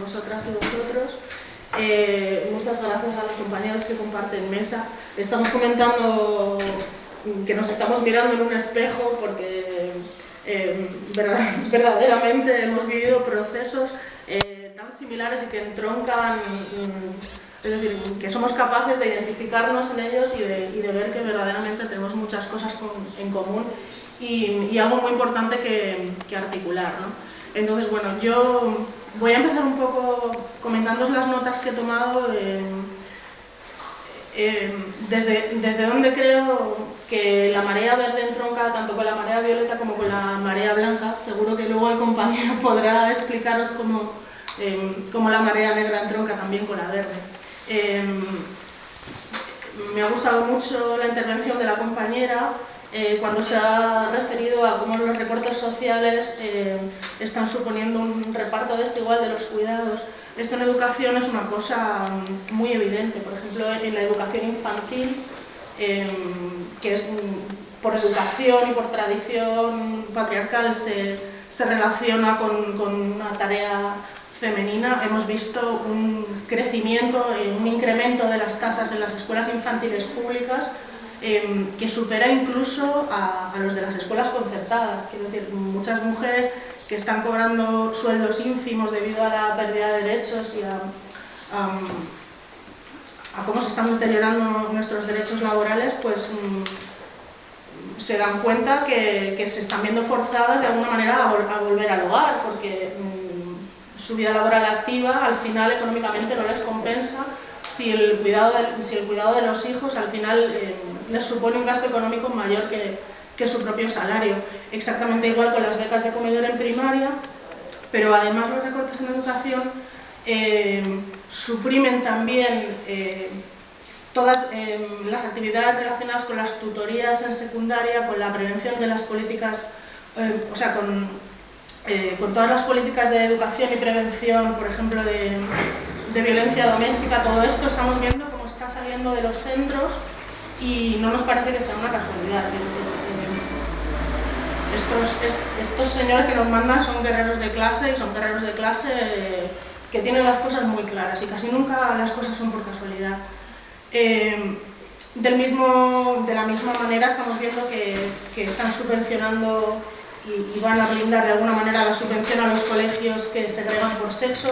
vosotras y vosotros. Muchas gracias a los compañeros que comparten mesa. Estamos comentando que nos estamos mirando en un espejo porque verdaderamente hemos vivido procesos tan similares y que entroncan, es decir, que somos capaces de identificarnos en ellos y de ver que verdaderamente tenemos muchas cosas en común y algo muy importante que articular, ¿no? Entonces, bueno, yo voy a empezar un poco comentándoos las notas que he tomado desde donde creo que la marea verde entronca tanto con la marea violeta como con la marea blanca. Seguro que luego el compañero podrá explicaros cómo la marea negra entronca también con la verde. Me ha gustado mucho la intervención de la compañera cuando se ha referido a cómo los recortes sociales están suponiendo un reparto desigual de los cuidados. Esto en educación es una cosa muy evidente. Por ejemplo, en la educación infantil, que es por educación y por tradición patriarcal se relaciona con una tarea femenina, hemos visto un crecimiento, un incremento de las tasas en las escuelas infantiles públicas que supera incluso a los de las escuelas concertadas. Quiero decir, muchas mujeres que están cobrando sueldos ínfimos debido a la pérdida de derechos y a cómo se están deteriorando nuestros derechos laborales, pues se dan cuenta que se están viendo forzadas de alguna manera a volver al hogar, porque su vida laboral activa al final económicamente no les compensa si el cuidado de los hijos al final les supone un gasto económico mayor que su propio salario. Exactamente igual con las becas de comedor en primaria, pero además los recortes en educación suprimen también todas las actividades relacionadas con las tutorías en secundaria, con la prevención de las políticas, o sea, con todas las políticas de educación y prevención, por ejemplo, de violencia doméstica. Todo esto estamos viendo cómo está saliendo de los centros y no nos parece que sea una casualidad. Estos señores que nos mandan son guerreros de clase, y son guerreros de clase que tienen las cosas muy claras y casi nunca las cosas son por casualidad. De la misma manera estamos viendo que están subvencionando y van a blindar de alguna manera la subvención a los colegios que segregan por sexo.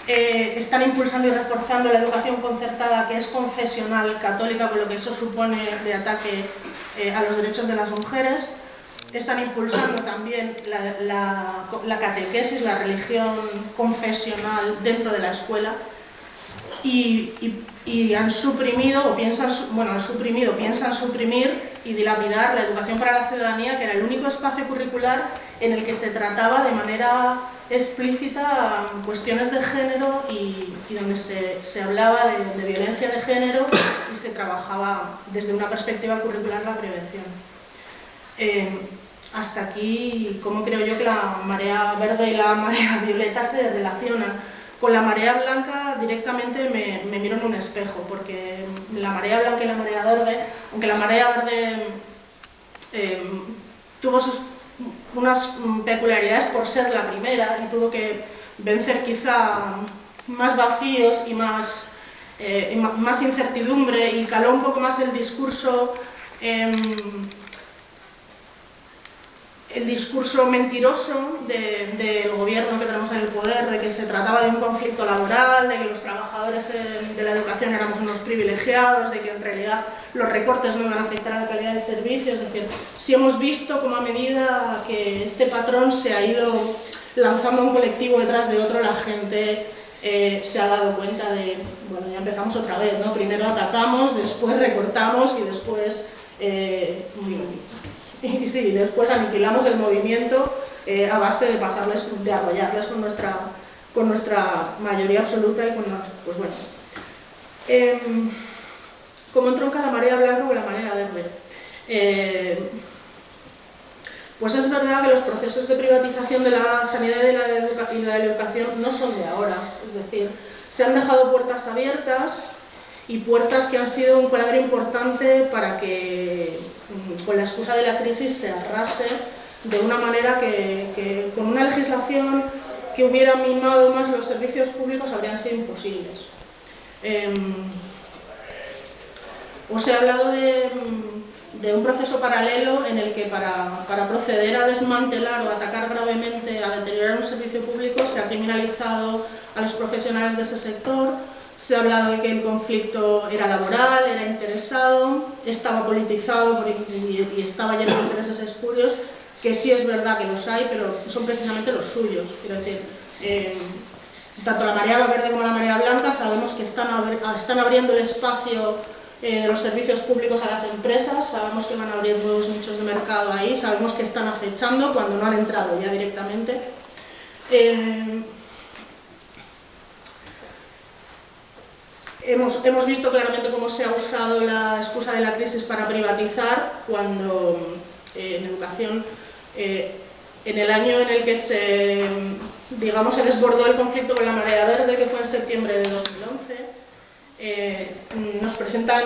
Están impulsando y reforzando la educación concertada, que es confesional, católica, con lo que eso supone de ataque a los derechos de las mujeres. Están impulsando también la catequesis, la religión confesional dentro de la escuela. Y han suprimido, o piensan suprimir y dilapidar la educación para la ciudadanía, que era el único espacio curricular en el que se trataba de manera explícita cuestiones de género y donde se hablaba de violencia de género y se trabajaba desde una perspectiva curricular la prevención. Hasta aquí, cómo creo yo que la marea verde y la marea violeta se relacionan. Con la marea blanca directamente me miro en un espejo, porque la marea blanca y la marea verde, aunque la marea verde tuvo unas peculiaridades por ser la primera y tuvo que vencer quizá más vacíos y más incertidumbre, y caló un poco más el discurso mentiroso del gobierno que tenemos en el poder, de que se trataba de un conflicto laboral, de que los trabajadores de la educación éramos unos privilegiados, de que en realidad los recortes no iban a afectar a la calidad del servicio. Es decir, sí hemos visto cómo a medida que este patrón se ha ido lanzando un colectivo detrás de otro, la gente se ha dado cuenta de, bueno, ya empezamos otra vez, ¿no? Primero atacamos, después recortamos y después después aniquilamos el movimiento a base de arrollarles con nuestra mayoría absoluta y pues bueno. ¿Cómo entronca la marea blanca con la marea verde? Pues es verdad que los procesos de privatización de la sanidad y de la educación no son de ahora, es decir, se han dejado puertas abiertas y puertas que han sido un coladero importante para que, con la excusa de la crisis, se arrase de una manera que con una legislación que hubiera mimado más los servicios públicos habrían sido imposibles. Os he hablado de un proceso paralelo en el que para proceder a desmantelar o atacar gravemente, a deteriorar un servicio público, se ha criminalizado a los profesionales de ese sector, se ha hablado de que el conflicto era laboral, era interesado, estaba politizado y estaba lleno de intereses espurios, que sí es verdad que los hay, pero son precisamente los suyos. Quiero decir, tanto la marea verde como la marea blanca sabemos que están abriendo el espacio de los servicios públicos a las empresas, sabemos que van a abrir nuevos nichos de mercado ahí, sabemos que están acechando cuando no han entrado ya directamente. Hemos visto claramente cómo se ha usado la excusa de la crisis para privatizar, cuando en educación, en el año en el que se desbordó el conflicto con la marea verde, que fue en septiembre de 2011, nos presentan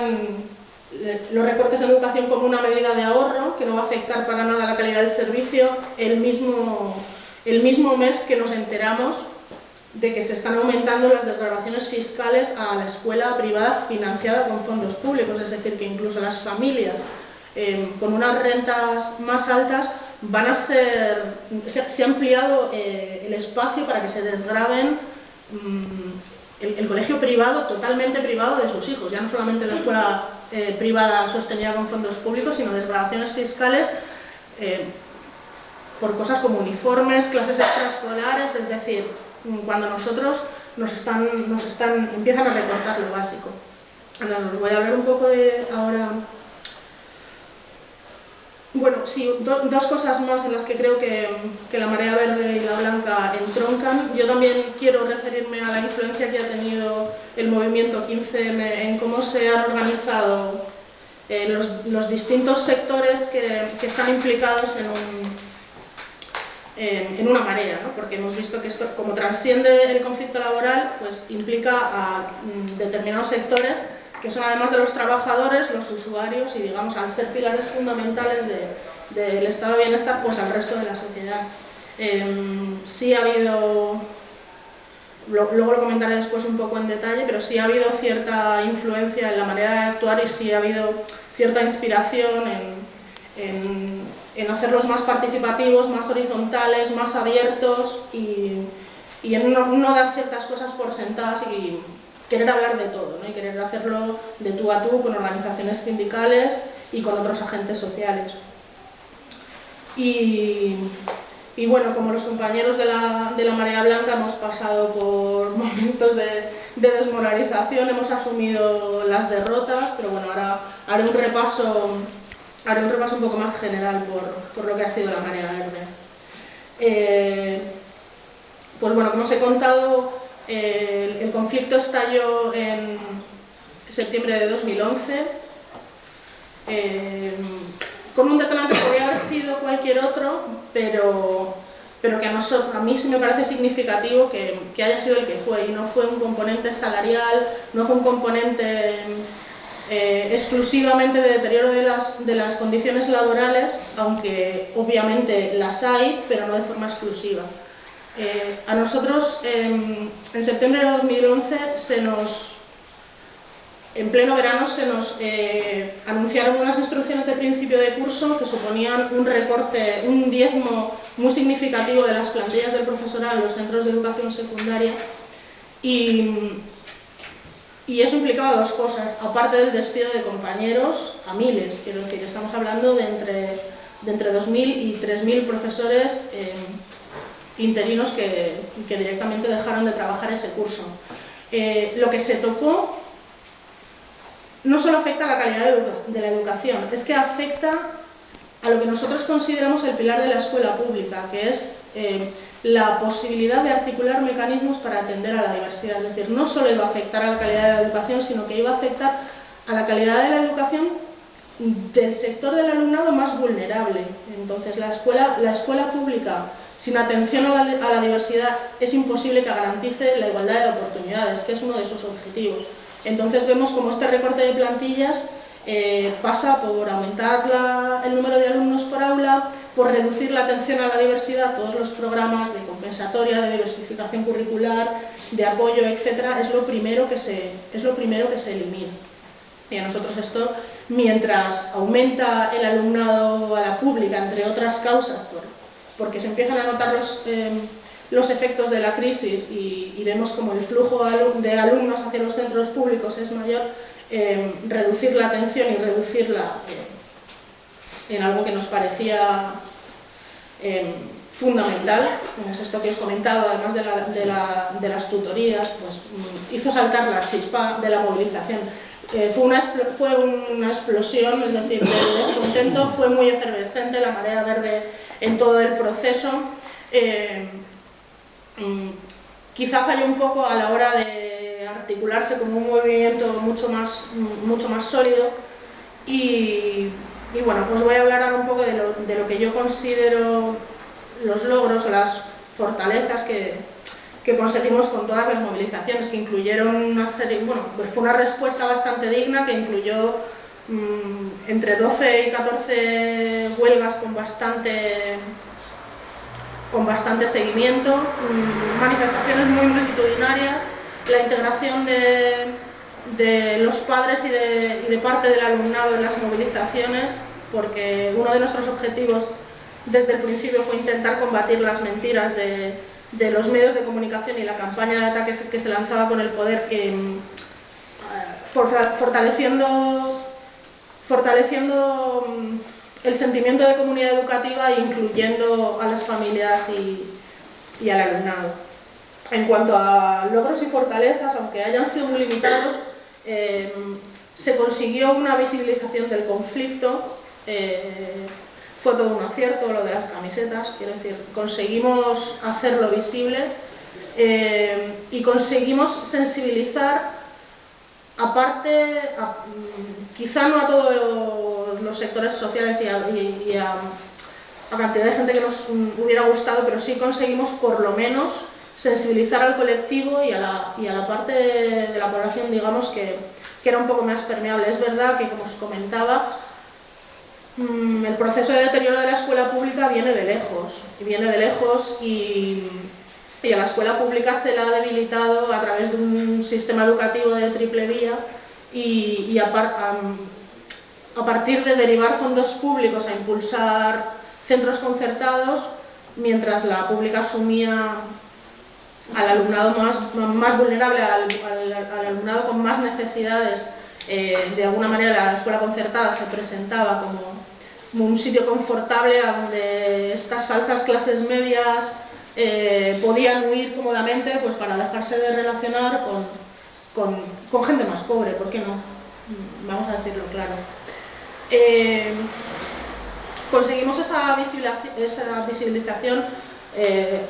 los recortes en educación como una medida de ahorro que no va a afectar para nada la calidad del servicio, el mismo mes que nos enteramos de que se están aumentando las desgravaciones fiscales a la escuela privada financiada con fondos públicos, es decir, que incluso las familias con unas rentas más altas se ha ampliado el espacio para que se desgraven el colegio privado, totalmente privado de sus hijos, ya no solamente la escuela privada sostenida con fondos públicos, sino desgravaciones fiscales por cosas como uniformes, clases extraescolares, es decir, cuando nosotros empiezan a recortar lo básico. Ahora os voy a hablar un poco de ahora. Bueno, sí, dos cosas más en las que creo que la marea verde y la blanca entroncan. Yo también quiero referirme a la influencia que ha tenido el movimiento 15M en cómo se han organizado los distintos sectores que están implicados en una marea, ¿no? Porque hemos visto que esto, como transciende el conflicto laboral, pues implica a determinados sectores que son, además de los trabajadores, los usuarios y, digamos, al ser pilares fundamentales del estado de bienestar, pues al resto de la sociedad. Sí ha habido, luego lo comentaré después un poco en detalle, pero sí ha habido cierta influencia en la manera de actuar y sí ha habido cierta inspiración en hacerlos más participativos, más horizontales, más abiertos y en no dar ciertas cosas por sentadas y querer hablar de todo, ¿no? Y querer hacerlo de tú a tú con organizaciones sindicales y con otros agentes sociales. Y bueno, como los compañeros de la marea blanca hemos pasado por momentos de desmoralización, hemos asumido las derrotas, pero bueno, ahora haré un repaso un poco más general por lo que ha sido la marea verde. Pues bueno, como os he contado, el conflicto estalló en septiembre de 2011, con un detonante que podría haber sido cualquier otro, pero que a mí sí me parece significativo que haya sido el que fue, y no fue un componente salarial, no fue un componente exclusivamente de deterioro de las condiciones laborales, aunque obviamente las hay, pero no de forma exclusiva. A nosotros en septiembre de 2011 en pleno verano se nos anunciaron unas instrucciones de principio de curso que suponían un recorte, un diezmo muy significativo de las plantillas del profesorado en los centros de educación secundaria, y eso implicaba dos cosas, aparte del despido de compañeros a miles, quiero decir, estamos hablando de entre 2.000 y 3.000 profesores interinos que directamente dejaron de trabajar ese curso. Lo que se tocó no solo afecta a la calidad de la educación, es que afecta a lo que nosotros consideramos el pilar de la escuela pública, que es la posibilidad de articular mecanismos para atender a la diversidad. Es decir, no solo iba a afectar a la calidad de la educación, sino que iba a afectar a la calidad de la educación del sector del alumnado más vulnerable. Entonces, la escuela pública sin atención a la diversidad es imposible que garantice la igualdad de oportunidades, que es uno de sus objetivos. Entonces vemos como este recorte de plantillas pasa por aumentar el número de alumnos por aula, por reducir la atención a la diversidad, todos los programas de compensatoria, de diversificación curricular, de apoyo, etcétera, es lo primero que se elimina. Y a nosotros esto, mientras aumenta el alumnado a la pública, entre otras causas, porque se empiezan a notar los efectos de la crisis y vemos como el flujo de alumnos hacia los centros públicos es mayor, reducir la atención y reducirla en algo que nos parecía fundamental, como es esto que os comentaba, además de las tutorías, pues hizo saltar la chispa de la movilización. Fue una explosión, es decir, el descontento fue muy efervescente, la marea verde en todo el proceso. Quizá falló un poco a la hora de articularse como un movimiento mucho más sólido y bueno, os voy a hablar ahora un poco de lo que yo considero los logros o las fortalezas que conseguimos con todas las movilizaciones, que incluyeron una serie, bueno, pues fue una respuesta bastante digna, que incluyó entre 12 y 14 huelgas con bastante seguimiento, manifestaciones muy multitudinarias, la integración de los padres y de parte del alumnado en las movilizaciones, porque uno de nuestros objetivos desde el principio fue intentar combatir las mentiras de los medios de comunicación y la campaña de ataques que se lanzaba con el poder, fortaleciendo el sentimiento de comunidad educativa e incluyendo a las familias y al alumnado. En cuanto a logros y fortalezas, aunque hayan sido muy limitados, se consiguió una visibilización del conflicto. Fue todo un acierto lo de las camisetas, quiero decir, conseguimos hacerlo visible y conseguimos sensibilizar, quizá no a todos los sectores sociales y a cantidad de gente que nos hubiera gustado, pero sí conseguimos por lo menos sensibilizar al colectivo y a la parte de la población, digamos, que era un poco más permeable. Es verdad que, como os comentaba, el proceso de deterioro de la escuela pública viene de lejos y a la escuela pública se la ha debilitado a través de un sistema educativo de triple vía y a partir de derivar fondos públicos a impulsar centros concertados, mientras la pública asumía al alumnado más vulnerable, al alumnado con más necesidades. De alguna manera la escuela concertada se presentaba como un sitio confortable donde estas falsas clases medias podían huir cómodamente, pues para dejarse de relacionar con gente más pobre, ¿por qué no? Vamos a decirlo claro. Conseguimos esa visibilización,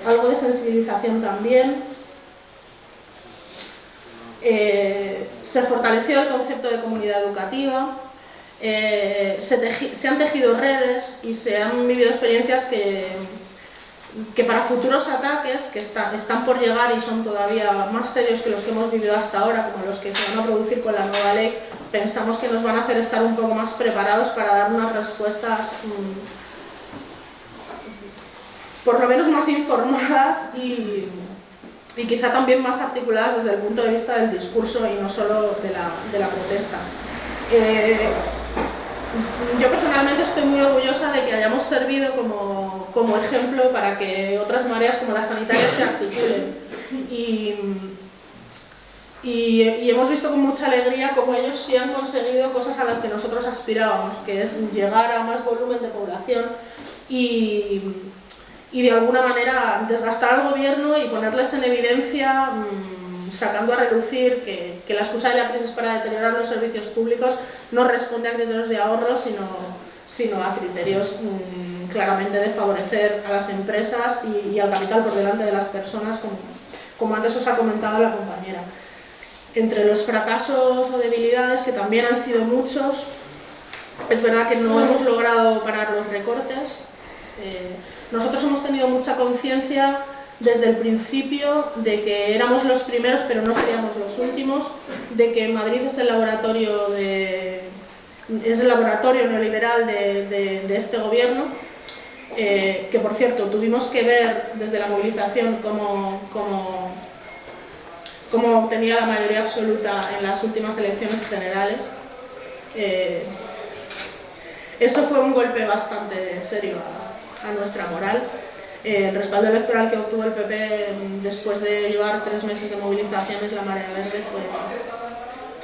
algo de sensibilización también. Se fortaleció el concepto de comunidad educativa, se han tejido redes y se han vivido experiencias que para futuros ataques que están por llegar y son todavía más serios que los que hemos vivido hasta ahora, como los que se van a producir con la nueva ley, pensamos que nos van a hacer estar un poco más preparados para dar unas respuestas por lo menos más informadas y quizá también más articuladas desde el punto de vista del discurso y no solo de la protesta. Yo personalmente estoy muy orgullosa de que hayamos servido como ejemplo para que otras mareas como las sanitarias se articulen y hemos visto con mucha alegría cómo ellos sí han conseguido cosas a las que nosotros aspirábamos, que es llegar a más volumen de población y de alguna manera desgastar al gobierno y ponerles en evidencia, sacando a relucir que la excusa de la crisis para deteriorar los servicios públicos no responde a criterios de ahorro, sino a criterios claramente de favorecer a las empresas y al capital por delante de las personas, como antes os ha comentado la compañera. Entre los fracasos o debilidades, que también han sido muchos, es verdad que no hemos logrado parar los recortes. Nosotros hemos tenido mucha conciencia desde el principio de que éramos los primeros pero no seríamos los últimos, de que Madrid es el laboratorio neoliberal de este gobierno que por cierto tuvimos que ver desde la movilización cómo obtenía la mayoría absoluta en las últimas elecciones generales. Eso fue un golpe bastante serio a nuestra moral. El respaldo electoral que obtuvo el PP después de llevar 3 meses de movilizaciones, la Marea Verde,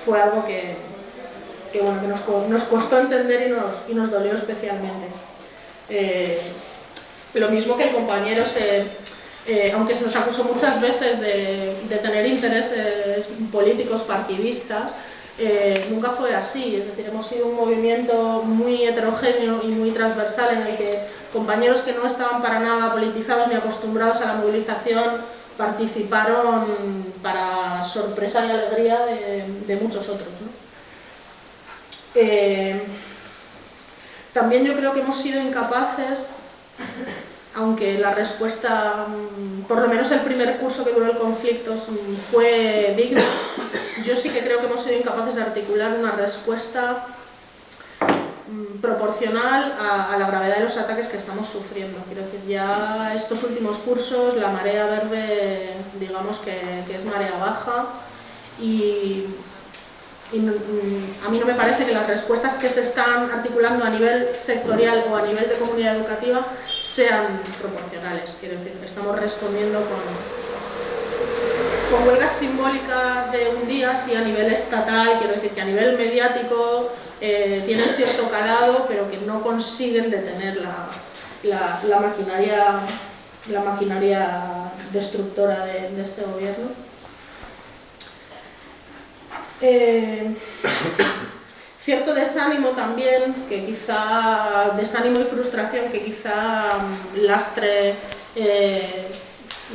fue algo que nos costó entender y nos dolió especialmente. Lo mismo que el compañero, aunque se nos acusó muchas veces de tener intereses políticos partidistas, nunca fue así. Es decir, hemos sido un movimiento muy heterogéneo y muy transversal en el que compañeros que no estaban para nada politizados ni acostumbrados a la movilización participaron para sorpresa y alegría de muchos otros, ¿no? También yo creo que hemos sido incapaces, aunque la respuesta, por lo menos el primer curso que duró el conflicto fue digno, yo sí que creo que hemos sido incapaces de articular una respuesta proporcional a la gravedad de los ataques que estamos sufriendo. Quiero decir, ya estos últimos cursos, la marea verde, digamos que es marea baja, y a mí no me parece que las respuestas que se están articulando a nivel sectorial o a nivel de comunidad educativa sean proporcionales. Quiero decir, estamos respondiendo con huelgas simbólicas de un día, sí, a nivel estatal. Quiero decir que a nivel mediático tienen cierto calado, pero que no consiguen detener la maquinaria destructora de este gobierno. Cierto desánimo también, desánimo y frustración que quizá lastre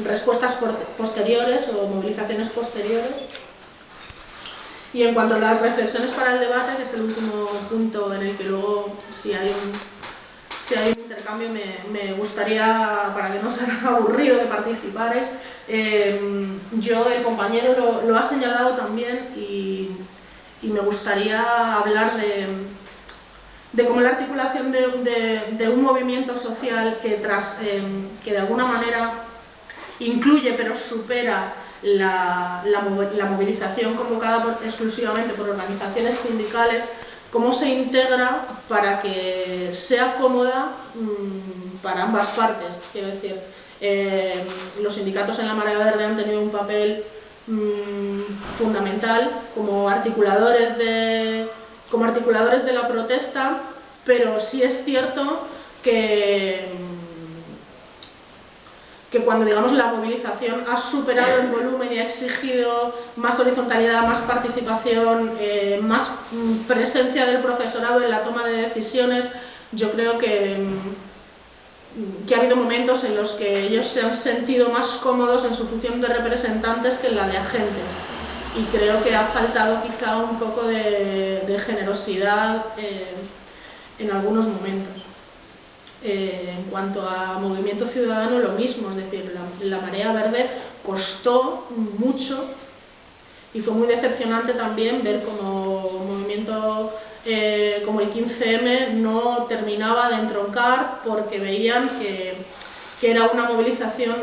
respuestas posteriores o movilizaciones posteriores. Y en cuanto a las reflexiones para el debate, que es el último punto en el que luego, si hay un intercambio, me gustaría, para que no sea aburrido, que participarais. El compañero lo ha señalado también, y me gustaría hablar de cómo la articulación de un movimiento social que de alguna manera incluye pero supera la movilización convocada exclusivamente por organizaciones sindicales, cómo se integra para que sea cómoda para ambas partes. Quiero decir, los sindicatos en la Marea Verde han tenido un papel fundamental como articuladores de la protesta, pero sí es cierto que cuando, digamos, la movilización ha superado el volumen y ha exigido más horizontalidad, más participación, más presencia del profesorado en la toma de decisiones, yo creo que ha habido momentos en los que ellos se han sentido más cómodos en su función de representantes que en la de agentes, y creo que ha faltado quizá un poco de generosidad en algunos momentos. En cuanto a movimiento ciudadano, lo mismo, es decir, la marea verde costó mucho y fue muy decepcionante también ver como movimiento como el 15M no terminaba de entroncar, porque veían que era una movilización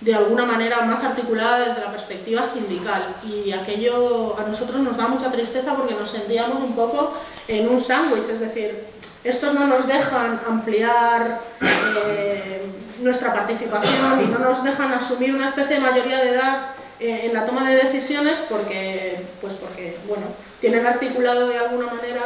de alguna manera más articulada desde la perspectiva sindical, y aquello a nosotros nos da mucha tristeza porque nos sentíamos un poco en un sándwich, es decir, estos no nos dejan ampliar nuestra participación y no nos dejan asumir una especie de mayoría de edad en la toma de decisiones porque bueno, tienen articulado de alguna manera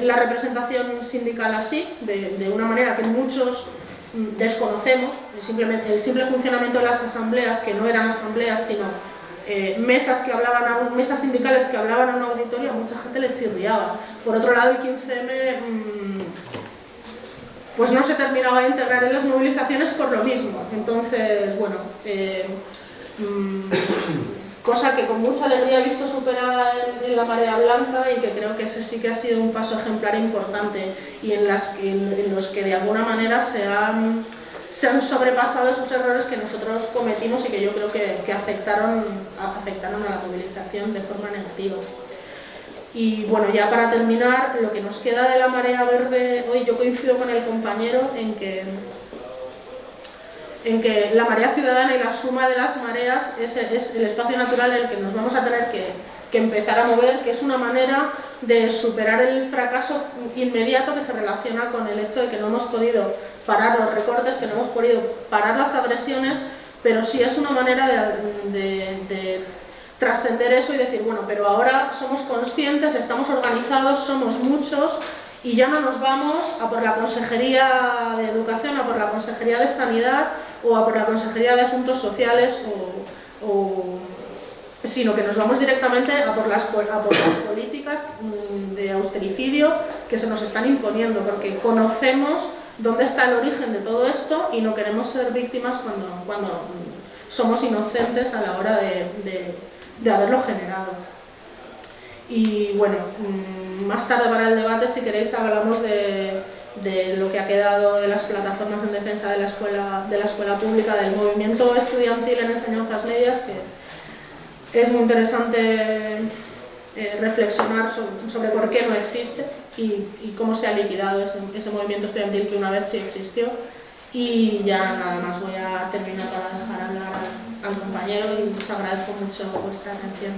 la representación sindical así, de una manera que muchos desconocemos, el simple funcionamiento de las asambleas, que no eran asambleas sino mesas sindicales que hablaban a un auditorio. A mucha gente le chirriaba. Por otro lado, el 15M pues no se terminaba de integrar en las movilizaciones por lo mismo. Entonces, bueno, cosa que con mucha alegría he visto superada en la marea blanca, y que creo que ese sí que ha sido un paso ejemplar importante, y en los que de alguna manera se han sobrepasado esos errores que nosotros cometimos y que yo creo que afectaron a la movilización de forma negativa. Y bueno, ya para terminar, lo que nos queda de la marea verde hoy, yo coincido con el compañero en que la marea ciudadana y la suma de las mareas es el espacio natural en el que nos vamos a tener que empezar a mover, que es una manera de superar el fracaso inmediato que se relaciona con el hecho de que no hemos podido parar los recortes, que no hemos podido parar las agresiones, pero sí es una manera de trascender eso y decir, bueno, pero ahora somos conscientes, estamos organizados, somos muchos, y ya no nos vamos a por la Consejería de Educación, a por la Consejería de Sanidad o a por la Consejería de Asuntos Sociales, sino que nos vamos directamente a por las políticas de austericidio que se nos están imponiendo, porque conocemos dónde está el origen de todo esto y no queremos ser víctimas cuando somos inocentes a la hora de haberlo generado. Y bueno, más tarde para el debate, si queréis, hablamos de lo que ha quedado de las plataformas en defensa de la escuela pública, del movimiento estudiantil en enseñanzas medias, que es muy interesante reflexionar sobre por qué no existe y cómo se ha liquidado ese movimiento estudiantil que una vez sí existió. Y ya nada más, voy a terminar para dejar hablar al compañero y os agradezco mucho vuestra atención.